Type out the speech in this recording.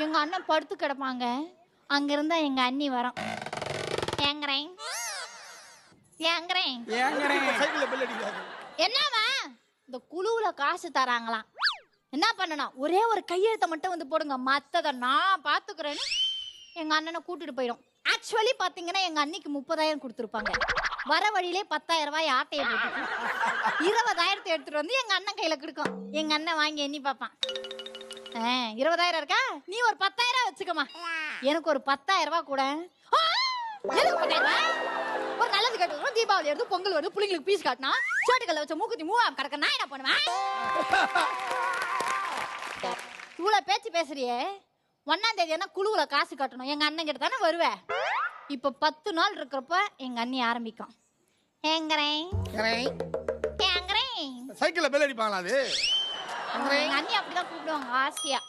எங்க அண்ணன் படுத்து கிடப்பாங்க. அங்க இருந்தா எங்க அண்ணி வரும். ஏங்கறேன் ஏங்கறேன் சைக்கிள்ல பெல் அடிக்காது. என்னவா இந்த குழுவுல காசு தராங்களாம். என்ன பண்ணணும், ஒரே ஒரு கையெழுத்தை மட்டும் வந்து போடுங்க, மத்தத நான் பாத்துக்கிறேன்னு எங்க அண்ணனை கூட்டிட்டு போயிடும். ஆக்சுவலி பாத்தீங்கன்னா எங்க அன்னிக்கு 30,000 கொடுத்துருப்பாங்க. வர வழியிலே 10,000 ரூபாய் ஆட்டையை போட்டு 20,000 எடுத்துட்டு வந்து எங்க அண்ணன் கையில கொடுக்கும். எங்க அண்ணன் வாங்கி எண்ணி பார்ப்பான். 20,000 இருக்கா, நீ ஒரு 10,000 வச்சுக்கமா, எனக்கு ஒரு 10,000 ரூபாய் கூட. ஒரு நல்லது கேட்டு தீபாவளி எடுத்து பொங்கல் வருது, பிள்ளைங்களுக்கு பீஸ் காட்டினா சோட்டுக்கல்ல வச்ச மூக்குத்தி மூவாம் கிடக்க நான் என்ன பண்ணுவேன்? இவ்வளவு பேச்சு பேசுறியே, 1ஆம் தேதி என்ன குழுவுல காசு கட்டணும், எங்க அண்ணன் கிட்ட தானே வருவேன். இப்ப 10 நாள் இருக்கிறப்ப எங்க அண்ணி ஆரம்பிக்கும். ஏங்கறேன் சைக்கிள்ல பெல் அடிப்பாங்களா அது? எங்க அண்ணி அப்படிதான் கூப்பிடுவாங்க ஆசையா.